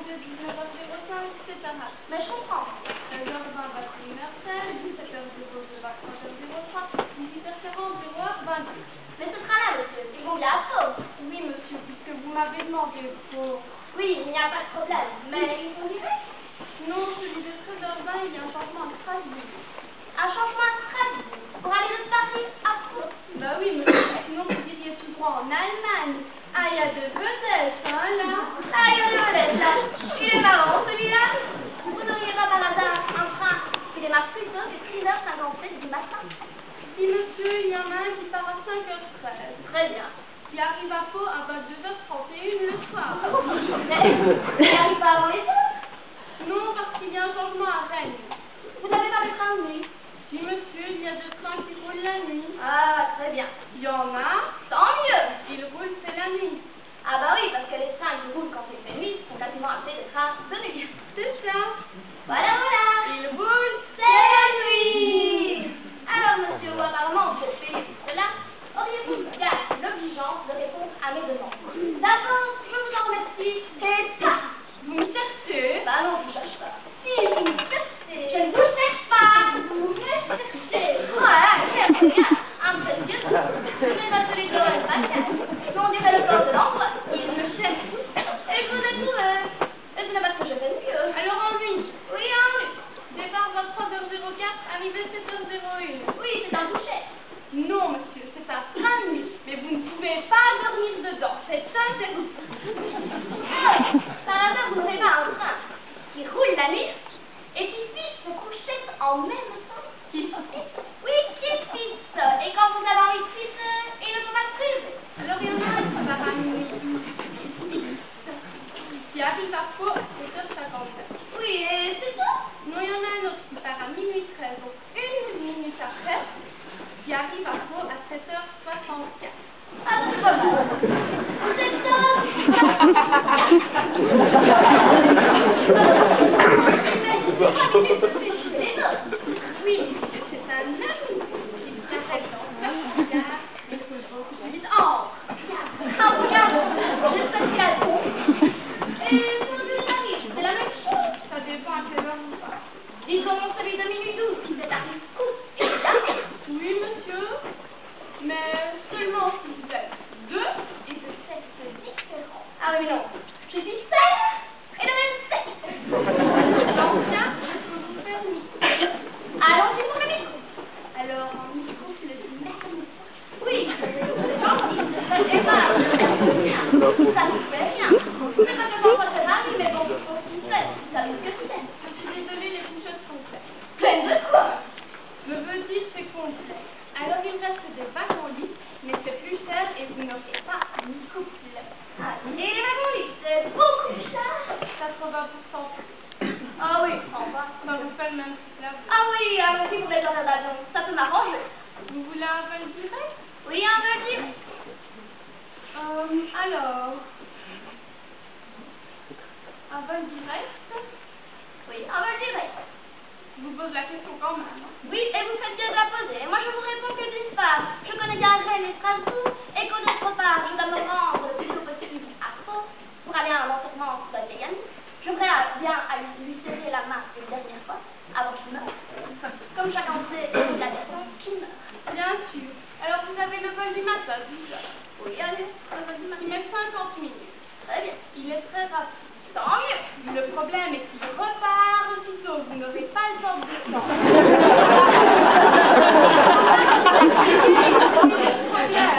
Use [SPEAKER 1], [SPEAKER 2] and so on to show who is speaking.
[SPEAKER 1] de 19h05, etc.
[SPEAKER 2] Mais je comprends.
[SPEAKER 1] 16h20, 21h16, 17h02, 23h03, 18h40, 0h22.
[SPEAKER 2] Mais ce train-là, monsieur, il convient à Pau.
[SPEAKER 1] Oui, monsieur, puisque vous m'avez demandé pour...
[SPEAKER 2] Oui, il n'y a pas de problème. Mais il conduirait?
[SPEAKER 1] Non, celui de 13h20, il y a un changement à Strasbourg.
[SPEAKER 2] Un changement à Strasbourg pour aller de Paris à Pau.
[SPEAKER 1] Bah oui, monsieur, sinon vous iriez tout droit en Allemagne. Ah, il y a de vedettes, hein, là.
[SPEAKER 2] Ah, il y a des vedettes, là. Il est marrant, celui-là. Vous n'auriez pas par hasard un train qui démarre plus tôt que 6h57 du matin?
[SPEAKER 1] Si, monsieur, il y en a un qui part à 5h13.
[SPEAKER 2] Très bien.
[SPEAKER 1] Qui arrive à Pau à 22h31 le soir.
[SPEAKER 2] Mais il n'arrive pas avant les autres?
[SPEAKER 1] Non, parce qu'il y a un changement à Rennes.
[SPEAKER 2] Vous n'avez pas de train de nuit?
[SPEAKER 1] Si, monsieur, il y a des trains qui roulent la nuit.
[SPEAKER 2] Ah, très bien.
[SPEAKER 1] Il y en a.
[SPEAKER 2] Tant mieux.
[SPEAKER 1] Ils roulent, c'est la nuit.
[SPEAKER 2] Ah bah oui, parce que les trains qui roulent quand il fait nuit sont quasiment appelés des trains de nuit.
[SPEAKER 1] C'est ça.
[SPEAKER 2] Voilà, voilà.
[SPEAKER 1] Ils roulent,
[SPEAKER 2] C'est la nuit. Alors, monsieur, ou apparemment, vous êtes payé pour cela, auriez-vous bien l'obligeance de répondre à mes demandes? D'abord, je vous en remercie, et pas.
[SPEAKER 1] vous me cherchez.
[SPEAKER 2] Bah non, je ne cherche pas. Si, vous me cherchez, je ne vous cherche pas. Vous me cherchez. Voilà, cherchez rien. Impressionnant. Je vais m'appeler de la faciale. On dirait le corps de l'envoi. Il me cherche. Et je vous ai trouvé. Et ce n'est pas ce que je fais mieux.
[SPEAKER 1] Alors en nuit.
[SPEAKER 2] Oui, en nuit.
[SPEAKER 1] Départ 23h04, arrivée 7h01.
[SPEAKER 2] Oui, c'est un boucher.
[SPEAKER 1] Non, monsieur, c'est un train de nuit. Mais vous ne pouvez pas dormir dedans. C'est interdit.
[SPEAKER 2] Ah oui, par hasard, vous n'avez pas un train qui roule la nuit et qui fixe ses couchettes en même temps?
[SPEAKER 1] Qui fixe?
[SPEAKER 2] Oui, qui fixe. Et quand vous avez envie de pisser, il ne faut pas se priver.
[SPEAKER 1] Alors il y en a un qui part à minuit 12, qui arrive à Pau à 7h57.
[SPEAKER 2] Oui, et c'est ça?
[SPEAKER 1] Non, il y en a un autre qui part à minuit 13, donc une minute après, qui arrive à Pau à 7h64.
[SPEAKER 2] Ah, c'est pas mal. C'est ça?
[SPEAKER 1] Oui, c'est un homme qui s'arrête dans sa gare et que je dis entre.
[SPEAKER 2] Ah, regarde, j'espère qu'il a bon. Et quand il arrive, c'est la même chose.
[SPEAKER 1] Ça dépend à quelle heure vous partez.
[SPEAKER 2] Disons celui de minuit 12, qui s'est arrivé court.
[SPEAKER 1] Oui, monsieur, mais seulement si vous êtes deux.
[SPEAKER 2] Et de sexe différent. Ah oui, non. Je suis seule et de même sexe.
[SPEAKER 1] Dans ce cas, je peux vous faire micro.
[SPEAKER 2] Allons-y pour le micro.
[SPEAKER 1] Alors, en micro, c'est le mécanicien.
[SPEAKER 2] Oui, c'est gentil. Et voilà, ça nous fait bien. C'est pas que parfois c'est rare, mais bon, faut s'y faire. Ça risque que c'est.
[SPEAKER 1] Je suis désolée, les couchettes sont faites.
[SPEAKER 2] Pleine de quoi?
[SPEAKER 1] Je veux dire, c'est complet. Alors, il reste des wagons-lits, mais c'est plus cher et vous n'aurez pas un micro complet.
[SPEAKER 2] Ah, et les wagons-lits, c'est beaucoup plus cher.
[SPEAKER 1] 80%.
[SPEAKER 2] Ah oui, enfin.
[SPEAKER 1] Ça vous fait le même prix là.
[SPEAKER 2] Ah oui, allons-y pour les horaires d'avion. Ça peut m'arranger.
[SPEAKER 1] Vous voulez un vol direct?
[SPEAKER 2] Oui, un peu direct.
[SPEAKER 1] Alors... Un vol direct?
[SPEAKER 2] Oui, un peu direct.
[SPEAKER 1] Je vous pose la question quand même.
[SPEAKER 2] Oui, et vous faites bien de la poser. Moi, je vous réponds que d'une part, je connais bien Rennes et Strasbourg, et que d'autre part, je dois me rendre le plus tôt possible à Pau pour aller à un enterrement de vieille amie. J'aimerais bien aller lui serrer la main une dernière fois, avant qu'il meure. Comme chacun sait, il y a des gens qui meurent.
[SPEAKER 1] Bien sûr. Alors vous avez le vol du matin, 10 heures.
[SPEAKER 2] Oui, allez, le vol du matin.
[SPEAKER 1] Il met 50 minutes.
[SPEAKER 2] Très bien.
[SPEAKER 1] Il est très rapide.
[SPEAKER 2] Tant mieux.
[SPEAKER 1] Le problème est qu'il repart aussitôt. Vous n'aurez pas le temps de descendre. Le problème,